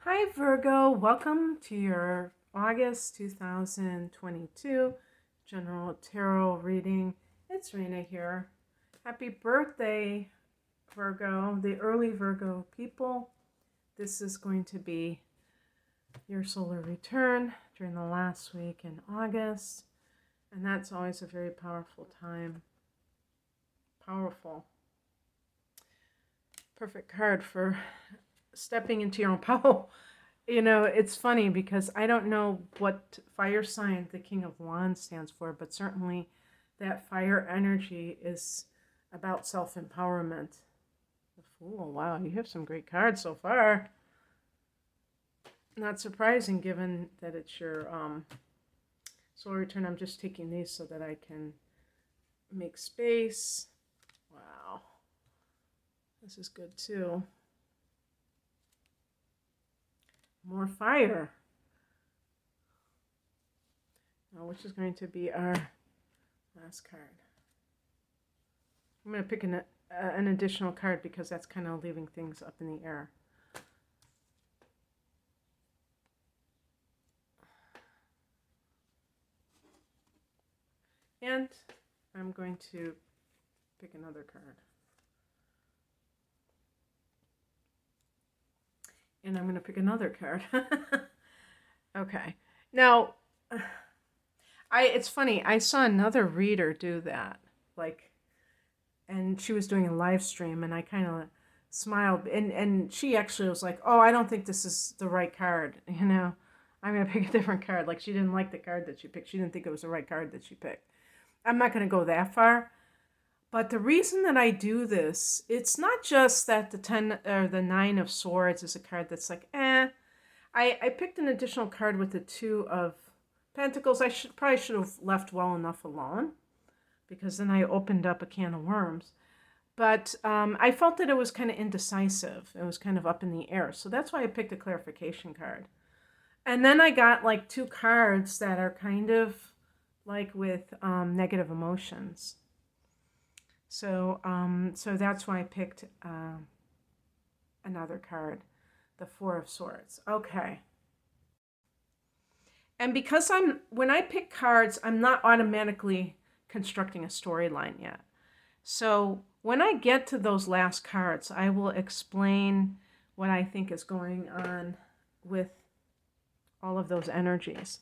Hi Virgo, welcome to your August 2022 General Tarot reading. It's Rena here. Happy birthday, Virgo, the early Virgo people. This is going to be your solar return during the last week in August, and that's always a very powerful time. Powerful. Perfect card for stepping into your own power. It's funny because I don't know what fire sign the King of Wands stands for, but certainly that fire energy is about self-empowerment. The Fool, wow, you have some great cards so far. Not surprising given that it's your solar return. I'm just taking these so that I can make space. Wow, this is good too. More fire. Now, which is going to be our last card. I'm going to pick an additional card because that's kind of leaving things up in the air. And I'm going to pick another card. And I'm going to pick another card. Okay. Now, it's funny. I saw another reader do that. And she was doing a live stream, and I kind of smiled. And she actually was like, oh, I don't think this is the right card. I'm going to pick a different card. Like, she didn't like the card that she picked. She didn't think it was the right card that she picked. I'm not going to go that far. But the reason that I do this, it's not just that the 10 or the 9 of Swords is a card that's like, I picked an additional card with the 2 of Pentacles. I probably should have left well enough alone, because then I opened up a can of worms. But I felt that it was kind of indecisive. It was kind of up in the air. So that's why I picked a clarification card. And then I got like 2 cards that are kind of like with negative emotions. So that's why I picked another card, the 4 of Swords. Okay. And because when I pick cards, I'm not automatically constructing a storyline yet. So when I get to those last cards, I will explain what I think is going on with all of those energies.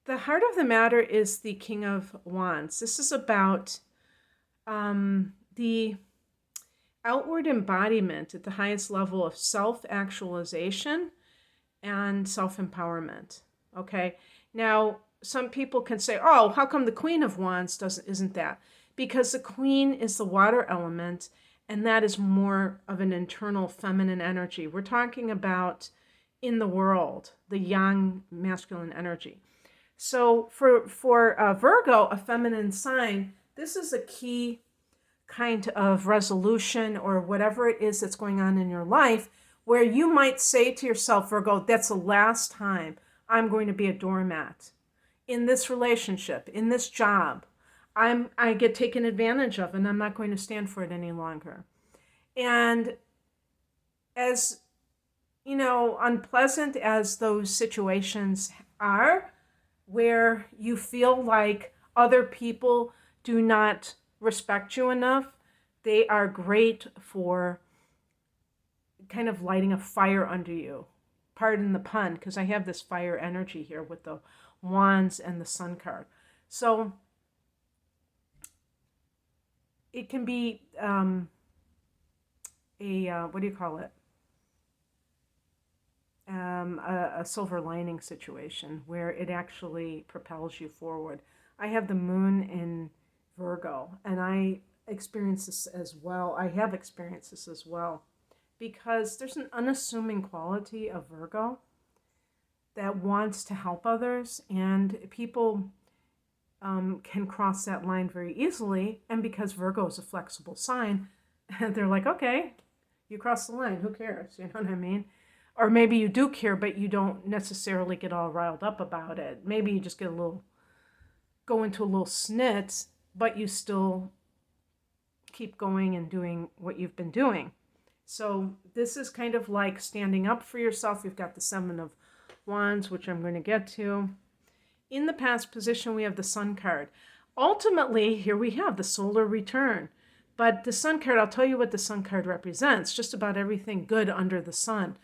The heart of the matter is the King of Wands. This is about the outward embodiment at the highest level of self-actualization and self-empowerment. Okay. Now, some people can say, oh, how come the Queen of Wands isn't that? Because the Queen is the water element, and that is more of an internal feminine energy. We're talking about in the world, the yang masculine energy. So for Virgo, a feminine sign, this is a key kind of resolution or whatever it is that's going on in your life, where you might say to yourself, Virgo, that's the last time I'm going to be a doormat in this relationship, in this job. I get taken advantage of, and I'm not going to stand for it any longer. And as unpleasant as those situations are, where you feel like other people do not respect you enough, they are great for kind of lighting a fire under you. Pardon the pun, because I have this fire energy here with the Wands and the Sun card. So it can be what do you call it? A silver lining situation where it actually propels you forward. I have the moon in Virgo, and I experience this as well. I have experienced this as well, because there's an unassuming quality of Virgo that wants to help others, and people can cross that line very easily. And because Virgo is a flexible sign, they're like, okay, you cross the line, who cares? You know what I mean? Or maybe you do care, but you don't necessarily get all riled up about it. Maybe you just go into a little snit, but you still keep going and doing what you've been doing. So this is kind of like standing up for yourself. You've got the Seven of Wands, which I'm going to get to. In the past position, we have the Sun card. Ultimately, here we have the solar return. But the Sun card, I'll tell you what the Sun card represents. Just about everything good under the sun.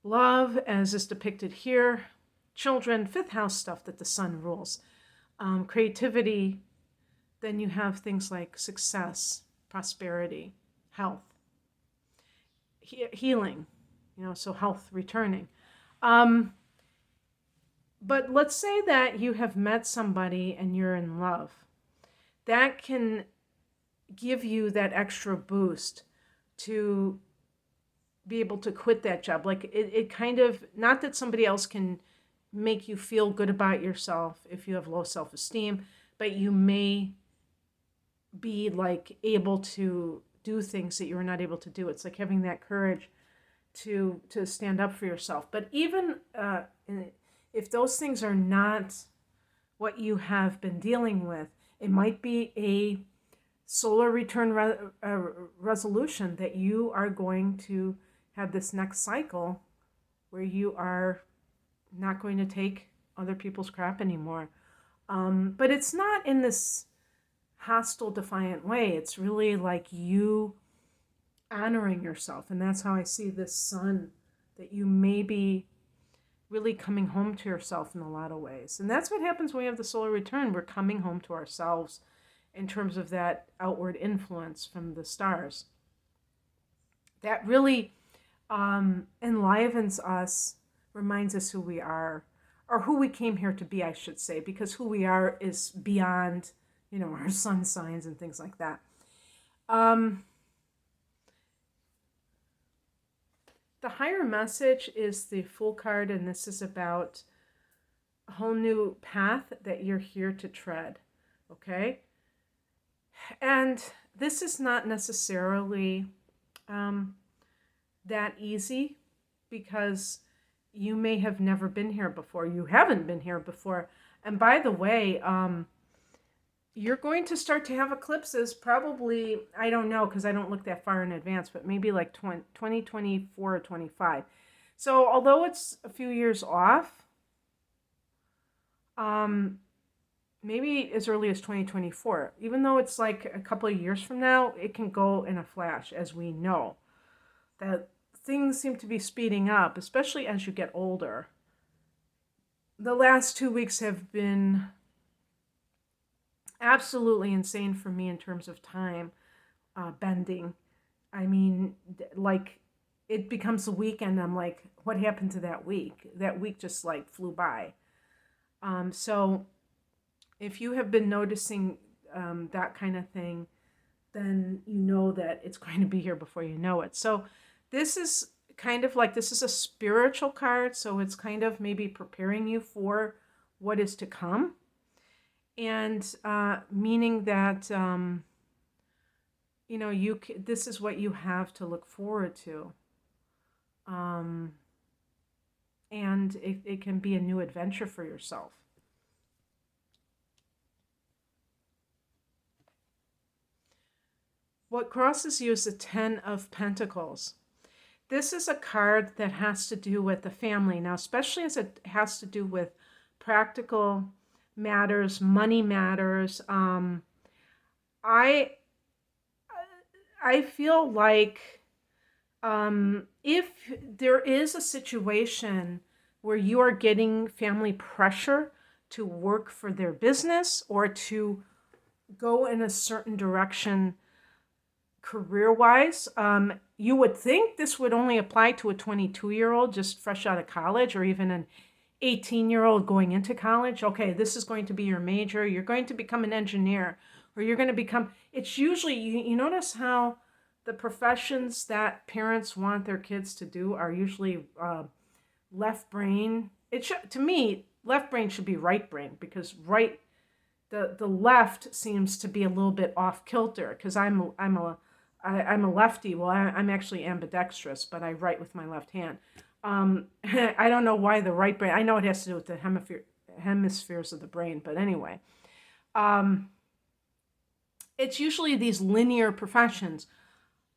Love, as is depicted here. Children, fifth house stuff that the sun rules. Creativity. Then you have things like success, prosperity, health, healing, so health returning. But let's say that you have met somebody and you're in love. That can give you that extra boost to be able to quit that job. Like it kind of, not that somebody else can make you feel good about yourself if you have low self-esteem, but you may be like able to do things that you were not able to do. It's like having that courage to stand up for yourself. But even if those things are not what you have been dealing with, it might be a solar return resolution that you are going to have this next cycle where you are not going to take other people's crap anymore. But it's not in this hostile, defiant way. It's really like you honoring yourself. And that's how I see this sun, that you may be really coming home to yourself in a lot of ways. And that's what happens when we have the solar return. We're coming home to ourselves in terms of that outward influence from the stars. That really enlivens us, reminds us who we are, or who we came here to be, I should say, because who we are is beyond, our sun signs and things like that. The higher message is the Fool card, and this is about a whole new path that you're here to tread, okay? And this is not necessarily that easy, because you may have never been here before. You haven't been here before. And by the way, you're going to start to have eclipses probably, I don't know, because I don't look that far in advance, but maybe like 2024 or 25. So although it's a few years off, maybe as early as 2024, even though it's like a couple of years from now, it can go in a flash, as we know. That things seem to be speeding up, especially as you get older. The last 2 weeks have been absolutely insane for me in terms of time bending. I mean, like, it becomes a weekend. I'm like, what happened to that week? That week just like flew by. So if you have been noticing that kind of thing, then you know that it's going to be here before you know it. So this is kind of like, this is a spiritual card. So it's kind of maybe preparing you for what is to come. And meaning that, this is what you have to look forward to. And it can be a new adventure for yourself. What crosses you is the Ten of Pentacles. This is a card that has to do with the family. Now, especially as it has to do with practical matters, money matters. I feel like if there is a situation where you are getting family pressure to work for their business or to go in a certain direction career-wise, you would think this would only apply to a 22-year-old just fresh out of college, or even an 18-year-old going into college. Okay, this is going to be your major. You're going to become an engineer, or you're going to become, it's usually, you notice how the professions that parents want their kids to do are usually left brain. To me, left brain should be right brain, because the left seems to be a little bit off kilter, because I'm a lefty. Well, I'm actually ambidextrous, but I write with my left hand. I don't know why the right brain. I know it has to do with the hemispheres of the brain, but anyway, it's usually these linear professions.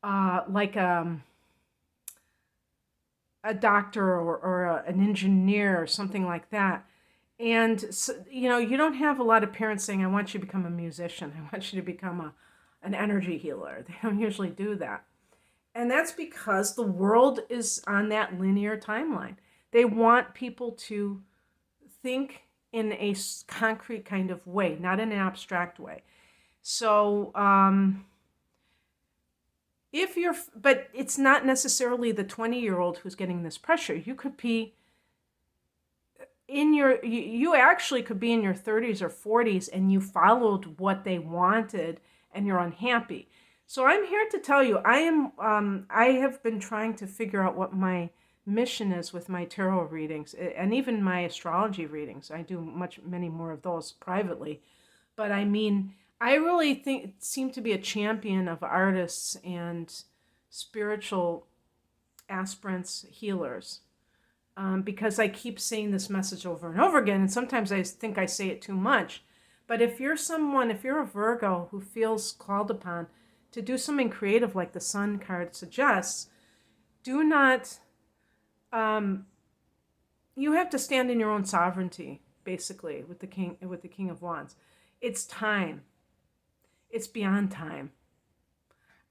like a doctor or an engineer or something like that. And so, you don't have a lot of parents saying, I want you to become a musician. I want you to become an energy healer. They don't usually do that. And that's because the world is on that linear timeline. They want people to think in a concrete kind of way, not in an abstract way. So, but it's not necessarily the 20-year-old who's getting this pressure. You could be you actually could be in your 30s or 40s and you followed what they wanted and you're unhappy. So I'm here to tell you, I have been trying to figure out what my mission is with my tarot readings and even my astrology readings. I do many more of those privately. But I mean, I really seem to be a champion of artists and spiritual aspirants, healers, because I keep saying this message over and over again, and sometimes I think I say it too much. But if you're a Virgo who feels called upon to do something creative like the Sun card suggests, do not, you have to stand in your own sovereignty, basically, with the King of Wands. It's time. It's beyond time.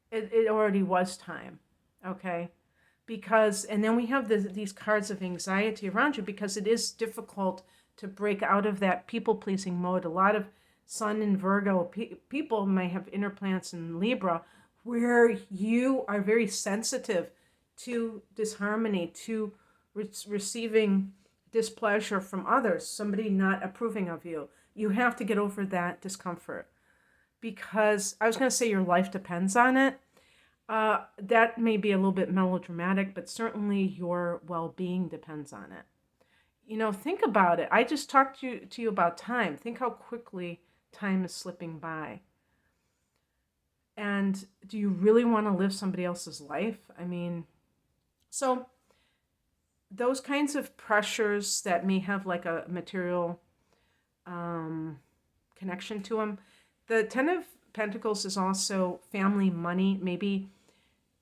It already was time, okay? And then we have these cards of anxiety around you because it is difficult to break out of that people-pleasing mode. A lot of Sun and Virgo people may have inner planets in Libra where you are very sensitive to disharmony, to receiving displeasure from others, somebody not approving of you. You have to get over that discomfort because I was going to say your life depends on it. That may be a little bit melodramatic, but certainly your well-being depends on it. Think about it. I just talked to you about time. Think how quickly time is slipping by. And do you really want to live somebody else's life? I mean, so those kinds of pressures that may have like a material connection to them. The Ten of Pentacles is also family money, maybe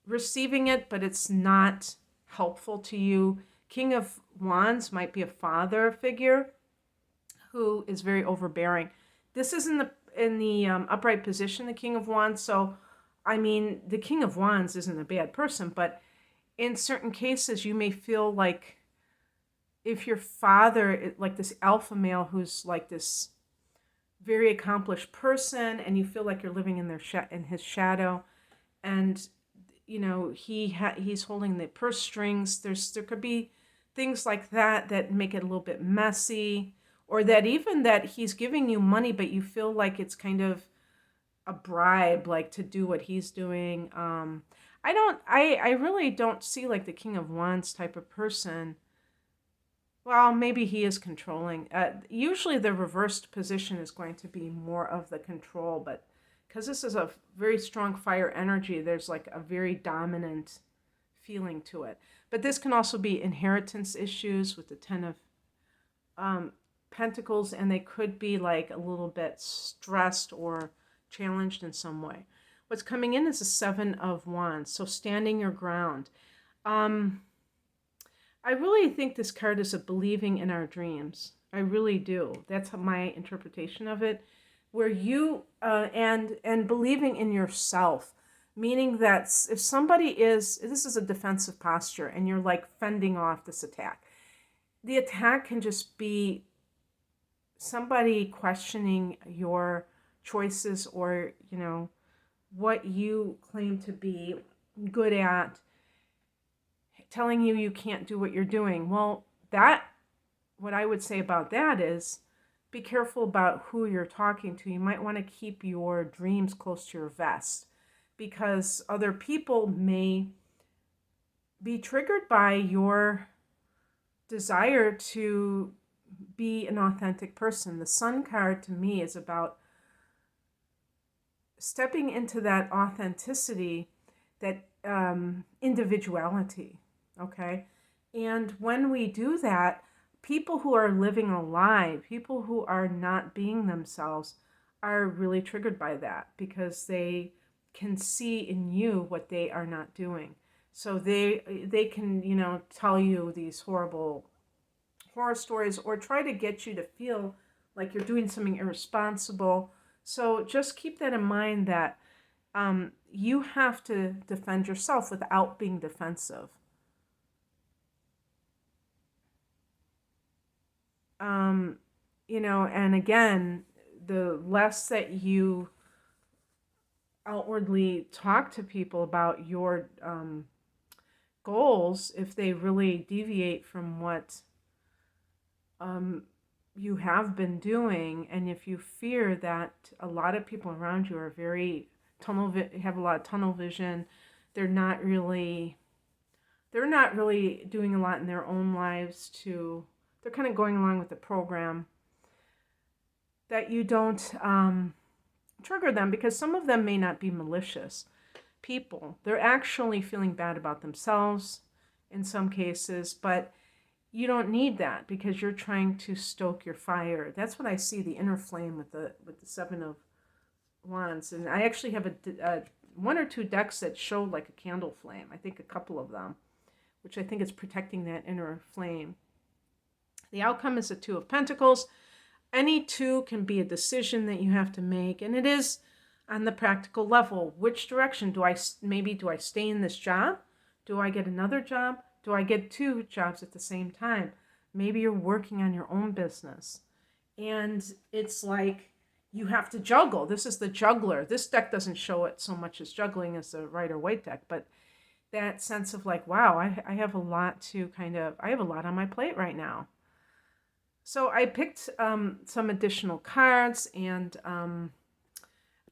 receiving it, but it's not helpful to you. King of Wands might be a father figure who is very overbearing. This is in the upright position, the King of Wands. So, I mean, the King of Wands isn't a bad person, but in certain cases, you may feel like if your father, like this alpha male who's like this very accomplished person, and you feel like you're living in in his shadow, and he's holding the purse strings. There could be things like that make it a little bit messy, or that he's giving you money, but you feel like it's kind of a bribe, like to do what he's doing. I really don't see like the King of Wands type of person. Well, maybe he is controlling. Usually the reversed position is going to be more of the control, but because this is a very strong fire energy, there's like a very dominant feeling to it. But this can also be inheritance issues with the Ten of Pentacles, and they could be like a little bit stressed or challenged in some way. What's coming in is a Seven of Wands, so standing your ground. I really think this card is a believing in our dreams. I really do. That's my interpretation of it. Where you, and believing in yourself, meaning that if this is a defensive posture and you're like fending off this attack. The attack can just be somebody questioning your choices or, what you claim to be good at, telling you can't do what you're doing. Well, what I would say about that is be careful about who you're talking to. You might want to keep your dreams close to your vest because other people may be triggered by your desire to be an authentic person. The Sun card to me is about stepping into that authenticity, that individuality. Okay. And when we do that, people who are living a lie, people who are not being themselves, are really triggered by that because they can see in you what they are not doing. So they can, tell you these horrible horror stories or try to get you to feel like you're doing something irresponsible. So just keep that in mind that you have to defend yourself without being defensive. And again, the less that you outwardly talk to people about your goals, if they really deviate from what you have been doing, and if you fear that a lot of people around you are very have a lot of tunnel vision, they're not really doing a lot in their own lives they're kind of going along with the program, that you don't trigger them, because some of them may not be malicious people. They're actually feeling bad about themselves in some cases, but you don't need that because you're trying to stoke your fire. That's what I see, the inner flame with the Seven of Wands. And I actually have a one or two decks that show like a candle flame. I think a couple of them, which I think is protecting that inner flame. The outcome is the Two of Pentacles. Any two can be a decision that you have to make, and it is on the practical level. Which direction do I stay in this job? Do I get another job? Do I get two jobs at the same time? Maybe you're working on your own business, and it's like you have to juggle. This is the juggler. This deck doesn't show it so much as juggling as the Rider-Waite deck, but that sense of like, wow, I have a lot I have a lot on my plate right now. So I picked some additional cards, and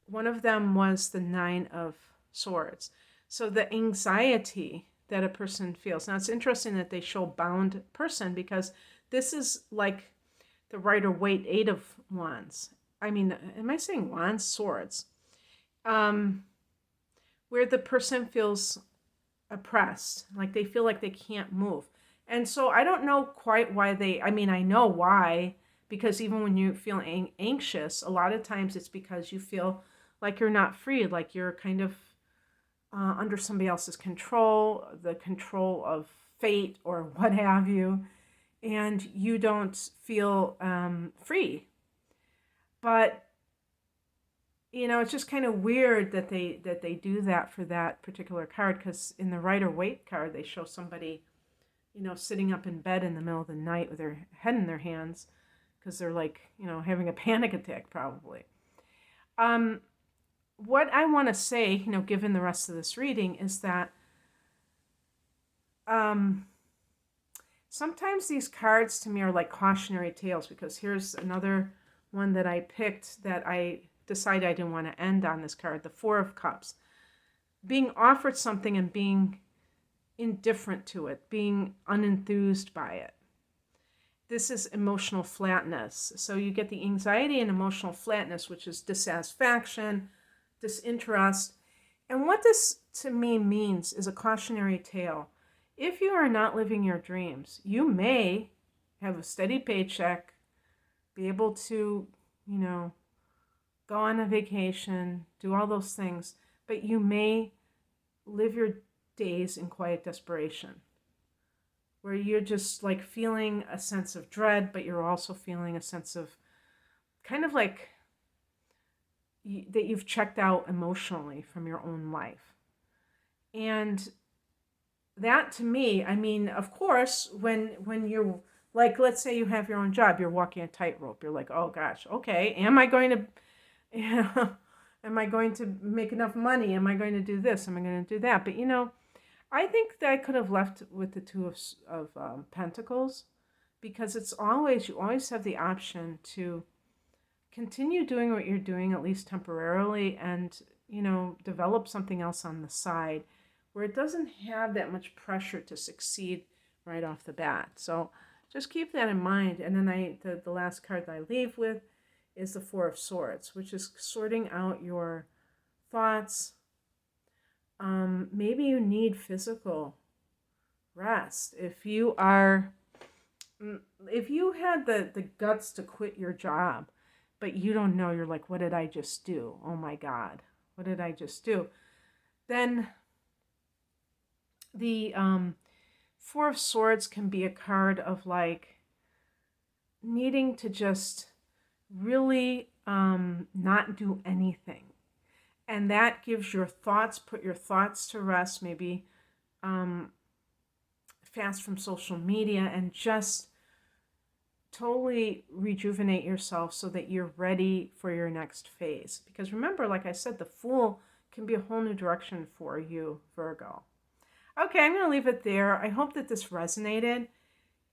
one of them was the Nine of Swords. So the anxiety that a person feels. Now, it's interesting that they show bound person, because this is like the Rider-Waite Eight of Wands. I mean, am I saying wands? Swords. Where the person feels oppressed, like they feel like they can't move. And so I don't know quite why I know why, because even when you feel anxious, a lot of times it's because you feel like you're not free, like you're kind of under somebody else's control, the control of fate or what have you, and you don't feel free. But it's just kind of weird that they do that for that particular card, because in the Rider-Waite card they show somebody sitting up in bed in the middle of the night with their head in their hands, because they're like having a panic attack probably. What I want to say, given the rest of this reading, is that sometimes these cards to me are like cautionary tales, because here's another one that I picked that I decided I didn't want to end on this card, the Four of Cups. Being offered something and being indifferent to it, being unenthused by it. This is emotional flatness. So you get the anxiety and emotional flatness, which is dissatisfaction, disinterest. And what this to me means is a cautionary tale. If you are not living your dreams, you may have a steady paycheck, be able to, go on a vacation, do all those things, but you may live your days in quiet desperation, where you're just like feeling a sense of dread, but you're also feeling a sense of kind of like that you've checked out emotionally from your own life. And that to me, of course, when you're like, let's say you have your own job, you're walking a tightrope, you're like, oh gosh, okay, am I going to am I going to make enough money? Am I going to do this? Am I going to do that? But I think that I could have left with the Two of Pentacles, because you always have the option to continue doing what you're doing, at least temporarily, and, develop something else on the side where it doesn't have that much pressure to succeed right off the bat. So just keep that in mind. And then the last card that I leave with is the Four of Swords, which is sorting out your thoughts. Maybe you need physical rest. If you had the guts to quit your job, but you don't know, you're like, what did I just do? Oh my God, What did I just do? Then the Four of Swords can be a card of like needing to just really not do anything. And that gives your thoughts, put your thoughts to rest, maybe fast from social media, and just totally rejuvenate yourself so that you're ready for your next phase. Because remember, like I said, the Fool can be a whole new direction for you, Virgo. Okay, I'm going to leave it there. I hope that this resonated.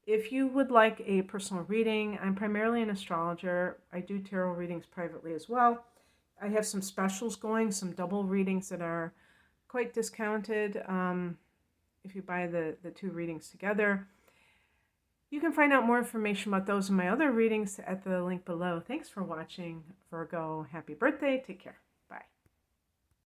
If you would like a personal reading, I'm primarily an astrologer. I do tarot readings privately as well. I have some specials going, some double readings that are quite discounted if you buy the two readings together. You can find out more information about those and my other readings at the link below. Thanks for watching, Virgo. Happy birthday. Take care.